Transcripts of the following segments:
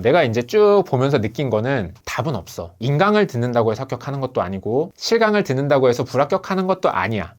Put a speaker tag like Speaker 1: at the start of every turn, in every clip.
Speaker 1: 내가 이제 쭉 보면서 느낀 거는 답은 없어. 인강을 듣는다고 해서 합격하는 것도 아니고 실강을 듣는다고 해서 불합격하는 것도 아니야.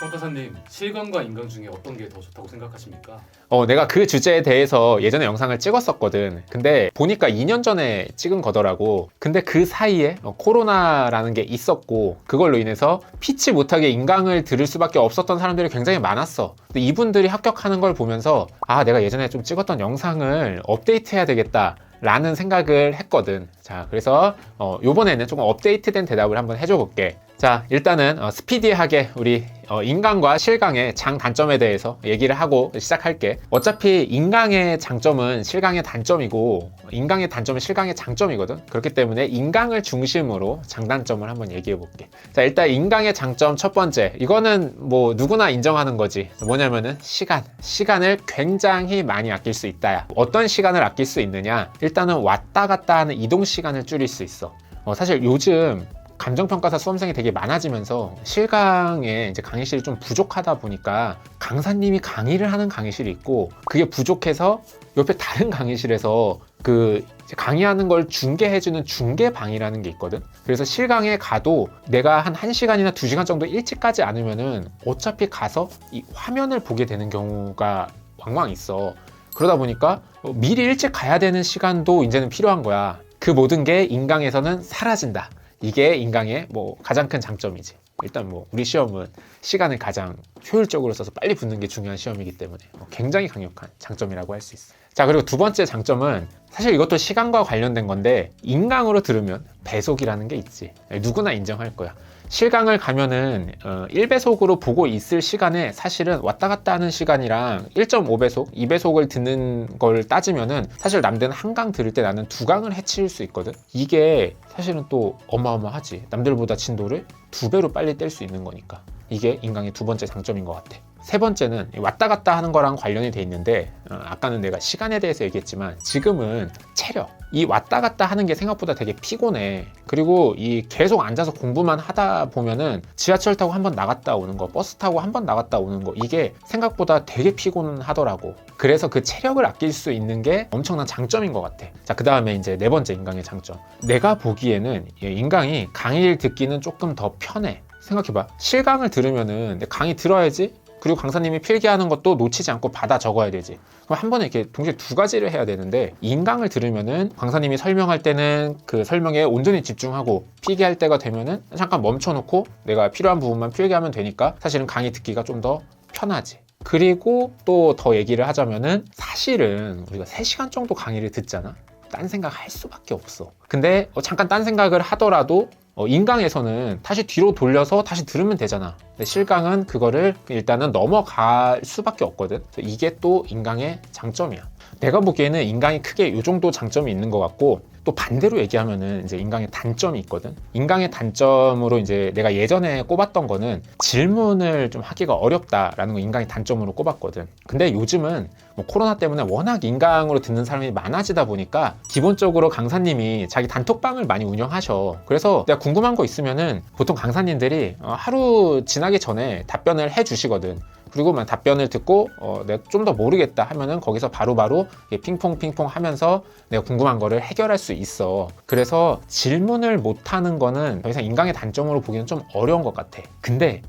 Speaker 2: 평가사님, 실강과 인강 중에 어떤 게 더 좋다고 생각하십니까?
Speaker 1: 내가 그 주제에 대해서 예전에 영상을 찍었었거든. 근데 보니까 2년 전에 찍은 거더라고. 근데 그 사이에 코로나라는 게 있었고 그걸로 인해서 피치 못하게 인강을 들을 수밖에 없었던 사람들이 굉장히 많았어. 근데 이분들이 합격하는 걸 보면서 내가 예전에 좀 찍었던 영상을 업데이트해야 되겠다 라는 생각을 했거든. 자, 그래서 요번에는 조금 업데이트된 대답을 한번 해줘 볼게. 자, 일단은 스피디하게 우리 인강과 실강의 장단점에 대해서 얘기를 하고 시작할게. 어차피 인강의 장점은 실강의 단점이고 인강의 단점은 실강의 장점이거든. 그렇기 때문에 인강을 중심으로 장단점을 한번 얘기해 볼게. 자, 일단 인강의 장점 첫 번째, 이거는 뭐 누구나 인정하는 거지. 뭐냐면은 시간을 굉장히 많이 아낄 수 있다야. 어떤 시간을 아낄 수 있느냐, 일단은 왔다 갔다 하는 이동 시간을 줄일 수 있어. 사실 요즘 감정평가사 수험생이 되게 많아지면서 실강에 이제 강의실이 좀 부족하다 보니까 강사님이 강의를 하는 강의실이 있고 그게 부족해서 옆에 다른 강의실에서 그 강의하는 걸 중계해주는 중계방이라는 게 있거든. 그래서 실강에 가도 내가 한 1시간이나 2시간 정도 일찍 가지 않으면은 어차피 가서 이 화면을 보게 되는 경우가 왕왕 있어. 그러다 보니까 미리 일찍 가야 되는 시간도 이제는 필요한 거야. 그 모든 게 인강에서는 사라진다. 이게 인강의 가장 큰 장점이지. 일단 우리 시험은 시간을 가장 효율적으로 써서 빨리 붙는 게 중요한 시험이기 때문에 굉장히 강력한 장점이라고 할 수 있어. 자, 그리고 두 번째 장점은 사실 이것도 시간과 관련된 건데 인강으로 들으면 배속이라는 게 있지. 누구나 인정할 거야. 실강을 가면은 1배속으로 보고 있을 시간에 사실은 왔다 갔다 하는 시간이랑 1.5배속, 2배속을 듣는 걸 따지면은 사실 남들은 한 강 들을 때 나는 2강을 해칠 수 있거든. 이게 사실은 또 어마어마하지. 남들보다 진도를 2배로 빨리 뗄 수 있는 거니까. 이게 인강의 두 번째 장점인 것 같아. 세 번째는 왔다 갔다 하는 거랑 관련이 돼 있는데 아까는 내가 시간에 대해서 얘기했지만 지금은 체력, 이 왔다 갔다 하는 게 생각보다 되게 피곤해. 그리고 이 계속 앉아서 공부만 하다 보면은 지하철 타고 한번 나갔다 오는 거, 버스 타고 한번 나갔다 오는 거, 이게 생각보다 되게 피곤하더라고. 그래서 그 체력을 아낄 수 있는 게 엄청난 장점인 것 같아. 자, 그 다음에 이제 네 번째 인강의 장점. 내가 보기에는 인강이 강의를 듣기는 조금 더 편해. 생각해봐. 실강을 들으면은 강의 들어야지. 그리고 강사님이 필기하는 것도 놓치지 않고 받아 적어야 되지. 그럼 한 번에 이렇게 동시에 두 가지를 해야 되는데 인강을 들으면은 강사님이 설명할 때는 그 설명에 온전히 집중하고 필기할 때가 되면은 잠깐 멈춰놓고 내가 필요한 부분만 필기하면 되니까 사실은 강의 듣기가 좀 더 편하지. 그리고 또 더 얘기를 하자면은 사실은 우리가 3시간 정도 강의를 듣잖아. 딴 생각 할 수밖에 없어. 근데 잠깐 딴 생각을 하더라도 인강에서는 다시 뒤로 돌려서 다시 들으면 되잖아. 근데 실강은 그거를 일단은 넘어갈 수밖에 없거든. 이게 또 인강의 장점이야. 내가 보기에는 인강이 크게 이 정도 장점이 있는 것 같고, 또 반대로 얘기하면은 이제 인강의 단점이 있거든. 인강의 단점으로 이제 내가 예전에 꼽았던 거는 질문을 좀 하기가 어렵다라는 거 인강의 단점으로 꼽았거든. 근데 요즘은 코로나 때문에 워낙 인강으로 듣는 사람이 많아지다 보니까 기본적으로 강사님이 자기 단톡방을 많이 운영하셔. 그래서 내가 궁금한 거 있으면은 보통 강사님들이 하루 지나기 전에 답변을 해 주시거든. 그리고 답변을 듣고 내가 좀 더 모르겠다 하면은 거기서 바로바로 핑퐁 하면서 내가 궁금한 거를 해결할 수 있어. 그래서 질문을 못하는 거는 더 이상 인강의 단점으로 보기는 좀 어려운 것 같아. 근데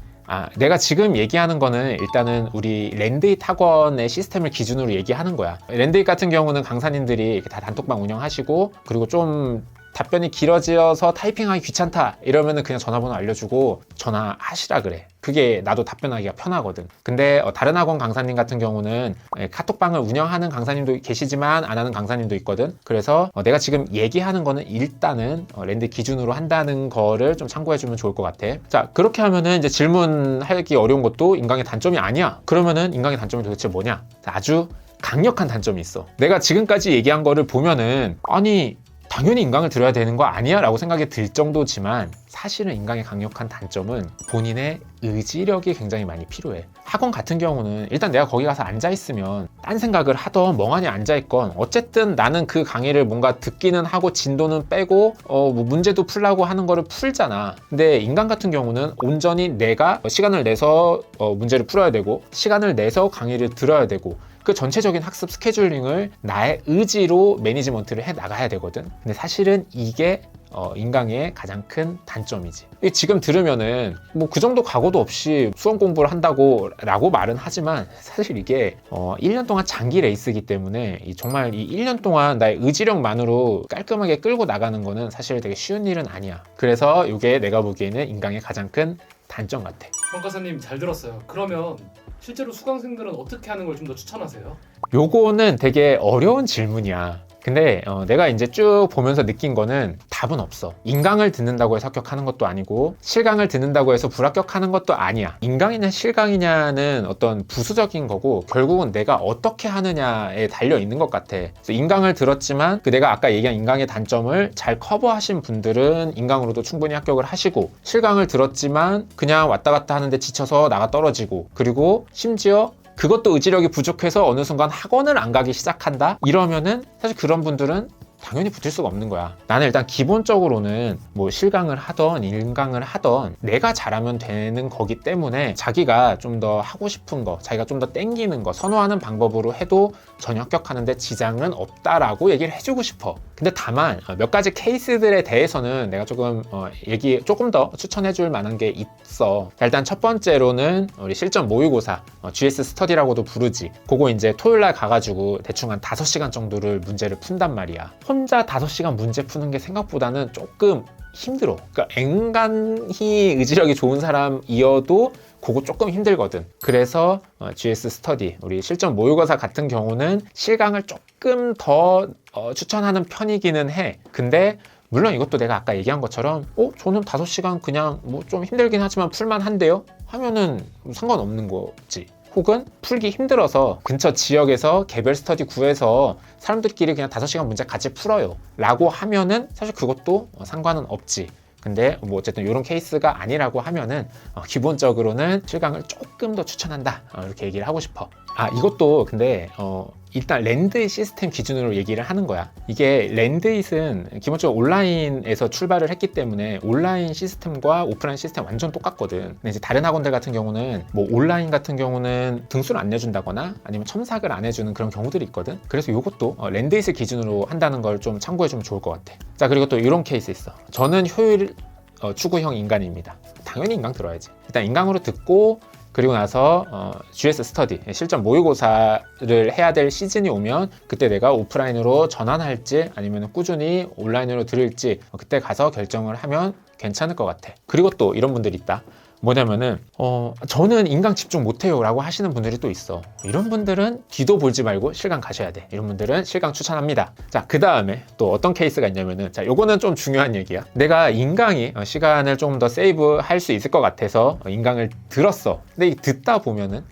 Speaker 1: 내가 지금 얘기하는 거는 일단은 우리 랜드잇 학원의 시스템을 기준으로 얘기하는 거야. 랜드잇 같은 경우는 강사님들이 다 단톡방 운영하시고, 그리고 좀 답변이 길어져서 타이핑하기 귀찮다 이러면은 그냥 전화번호 알려주고 전화하시라 그래. 그게 나도 답변하기가 편하거든. 근데 다른 학원 강사님 같은 경우는 카톡방을 운영하는 강사님도 계시지만 안 하는 강사님도 있거든. 그래서 내가 지금 얘기하는 거는 일단은 랜드 기준으로 한다는 거를 좀 참고해주면 좋을 것 같아. 자, 그렇게 하면은 이제 질문하기 어려운 것도 인강의 단점이 아니야. 그러면은 인강의 단점이 도대체 뭐냐? 자, 아주 강력한 단점이 있어. 내가 지금까지 얘기한 거를 보면은 아니 당연히 인강을 들어야 되는 거 아니야? 라고 생각이 들 정도지만 사실은 인강의 강력한 단점은 본인의 의지력이 굉장히 많이 필요해. 학원 같은 경우는 일단 내가 거기 가서 앉아있으면 딴 생각을 하던 멍하니 앉아있건 어쨌든 나는 그 강의를 뭔가 듣기는 하고 진도는 빼고 뭐 문제도 풀라고 하는 거를 풀잖아. 근데 인간 같은 경우는 온전히 내가 시간을 내서 문제를 풀어야 되고 시간을 내서 강의를 들어야 되고 그 전체적인 학습 스케줄링을 나의 의지로 매니지먼트를 해 나가야 되거든. 근데 사실은 이게 인강의 가장 큰 단점이지. 지금 들으면은 뭐 그 정도 각오도 없이 수험 공부를 한다고 라고 말은 하지만 사실 이게 1년 동안 장기 레이스이기 때문에 정말 이 1년 동안 나의 의지력만으로 깔끔하게 끌고 나가는 거는 사실 되게 쉬운 일은 아니야. 그래서 이게 내가 보기에는 인강의 가장 큰 단점 같아.
Speaker 2: 평가사님 잘 들었어요. 그러면 실제로 수강생들은 어떻게 하는 걸 좀 더 추천하세요?
Speaker 1: 요거는 되게 어려운 질문이야. 근데 내가 이제 쭉 보면서 느낀 거는 답은 없어. 인강을 듣는다고 해서 합격하는 것도 아니고 실강을 듣는다고 해서 불합격하는 것도 아니야. 인강이냐 실강이냐는 어떤 부수적인 거고 결국은 내가 어떻게 하느냐에 달려 있는 것 같아. 그래서 인강을 들었지만 내가 아까 얘기한 인강의 단점을 잘 커버하신 분들은 인강으로도 충분히 합격을 하시고 실강을 들었지만 그냥 왔다 갔다 하는데 지쳐서 나가 떨어지고 그리고 심지어 그것도 의지력이 부족해서 어느 순간 학원을 안 가기 시작한다? 이러면은 사실 그런 분들은 당연히 붙을 수가 없는 거야. 나는 일단 기본적으로는 뭐 실강을 하던 인강을 하던 내가 잘하면 되는 거기 때문에 자기가 좀 더 하고 싶은 거, 자기가 좀 더 땡기는 거, 선호하는 방법으로 해도 전혀 합격하는데 지장은 없다라고 얘기를 해주고 싶어. 근데 다만 몇 가지 케이스들에 대해서는 내가 조금 조금 더 추천해줄 만한 게 있어. 일단 첫 번째로는 우리 실전 모의고사 GS 스터디라고도 부르지. 그거 이제 토요일 날 가가지고 대충 한 5시간 정도를 문제를 푼단 말이야. 혼자 5시간 문제 푸는 게 생각보다는 조금 힘들어. 그러니까 앵간히 의지력이 좋은 사람이어도 그거 조금 힘들거든. 그래서 GS 스터디, 우리 실전 모의고사 같은 경우는 실강을 조금 더 추천하는 편이기는 해. 근데 물론 이것도 내가 아까 얘기한 것처럼 저는 5시간 그냥 뭐 좀 힘들긴 하지만 풀만한데요? 하면은 상관없는 거지. 혹은 풀기 힘들어서 근처 지역에서 개별 스터디 구해서 사람들끼리 그냥 5시간 문제 같이 풀어요 라고 하면은 사실 그것도 상관은 없지. 근데 뭐 어쨌든 이런 케이스가 아니라고 하면은 기본적으로는 실강을 조금 더 추천한다 이렇게 얘기를 하고 싶어. 이것도 근데 일단 랜드잇 시스템 기준으로 얘기를 하는 거야. 이게 랜드잇은 기본적으로 온라인에서 출발을 했기 때문에 온라인 시스템과 오프라인 시스템 완전 똑같거든. 근데 이제 다른 학원들 같은 경우는 뭐 온라인 같은 경우는 등수를 안 내준다거나 아니면 첨삭을 안 해주는 그런 경우들이 있거든. 그래서 이것도 랜드잇을 기준으로 한다는 걸 좀 참고해주면 좋을 것 같아. 자, 그리고 또 이런 케이스 있어. 저는 효율 추구형 인간입니다. 당연히 인강 들어야지. 일단 인강으로 듣고 그리고 나서 GS 스터디, 실전 모의고사를 해야 될 시즌이 오면 그때 내가 오프라인으로 전환할지 아니면 꾸준히 온라인으로 들을지 그때 가서 결정을 하면 괜찮을 것 같아. 그리고 또 이런 분들이 있다. 뭐냐면은 저는 인강 집중 못해요 라고 하시는 분들이 또 있어. 이런 분들은 뒤도 볼지 말고 실강 가셔야 돼. 이런 분들은 실강 추천합니다. 자, 그 다음에 또 어떤 케이스가 있냐면은, 자, 요거는 좀 중요한 얘기야. 내가 인강이 시간을 좀 더 세이브 할 수 있을 것 같아서 인강을 들었어. 근데 듣다 보면은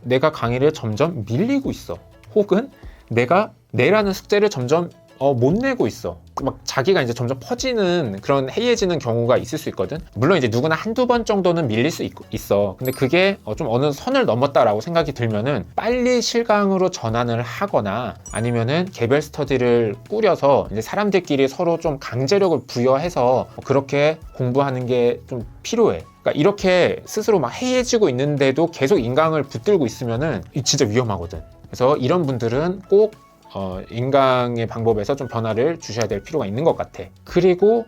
Speaker 1: 내가 강의를 점점 밀리고 있어. 혹은 내가 내라는 숙제를 점점 못 내고 있어. 막 자기가 이제 점점 퍼지는 그런 해이해지는 경우가 있을 수 있거든. 물론 이제 누구나 한두 번 정도는 밀릴 수 있어. 근데 그게 좀 어느 선을 넘었다라고 생각이 들면은 빨리 실강으로 전환을 하거나 아니면은 개별 스터디를 꾸려서 이제 사람들끼리 서로 좀 강제력을 부여해서 그렇게 공부하는 게 좀 필요해. 그러니까 이렇게 스스로 막 해이해지고 있는데도 계속 인강을 붙들고 있으면은 진짜 위험하거든. 그래서 이런 분들은 꼭 인강의 방법에서 좀 변화를 주셔야 될 필요가 있는 것 같아. 그리고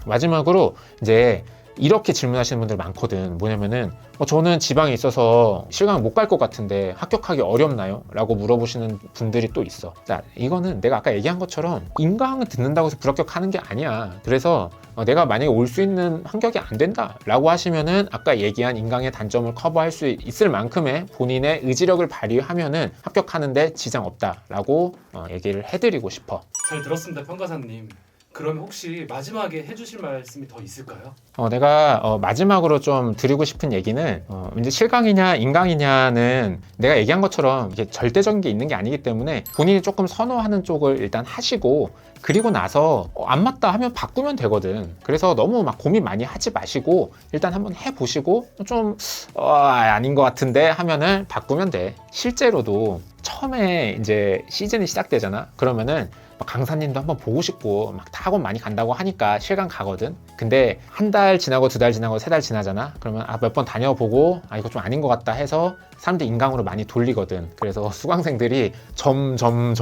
Speaker 1: 마지막으로 이제 이렇게 질문하시는 분들 많거든. 뭐냐면은 저는 지방에 있어서 실강 못 갈 것 같은데 합격하기 어렵나요? 라고 물어보시는 분들이 또 있어. 자, 이거는 내가 아까 얘기한 것처럼 인강을 듣는다고 해서 불합격하는 게 아니야. 그래서 내가 만약에 올 수 있는 환경이 안 된다 라고 하시면은 아까 얘기한 인강의 단점을 커버할 수 있을 만큼의 본인의 의지력을 발휘하면은 합격하는데 지장 없다 라고 얘기를 해드리고 싶어.
Speaker 2: 잘 들었습니다, 평가사님. 그럼 혹시 마지막에 해주실 말씀이 더 있을까요?
Speaker 1: 내가 마지막으로 좀 드리고 싶은 얘기는 이제 실강이냐 인강이냐는 내가 얘기한 것처럼 이게 절대적인 게 있는 게 아니기 때문에 본인이 조금 선호하는 쪽을 일단 하시고 그리고 나서 안 맞다 하면 바꾸면 되거든. 그래서 너무 막 고민 많이 하지 마시고 일단 한번 해보시고 좀 아닌 것 같은데 하면은 바꾸면 돼. 실제로도 처음에 이제 시즌이 시작되잖아. 그러면은 막 강사님도 한번 보고 싶고 막 학원 많이 간다고 하니까 실감 가거든. 근데 한 달 지나고 두 달 지나고 세 달 지나잖아. 그러면 몇 번 다녀보고 이거 좀 아닌 것 같다 해서 사람들이 인강으로 많이 돌리거든. 그래서 수강생들이 점점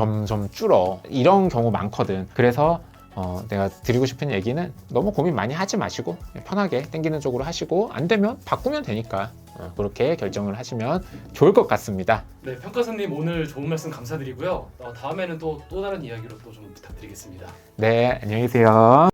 Speaker 1: 줄어. 이런 경우 많거든. 그래서 내가 드리고 싶은 얘기는 너무 고민 많이 하지 마시고 편하게 땡기는 쪽으로 하시고 안 되면 바꾸면 되니까 그렇게 결정을 하시면 좋을 것 같습니다.
Speaker 2: 네, 평가사님 오늘 좋은 말씀 감사드리고요. 다음에는 또 다른 이야기로 또 좀 부탁드리겠습니다.
Speaker 1: 네, 안녕히 계세요.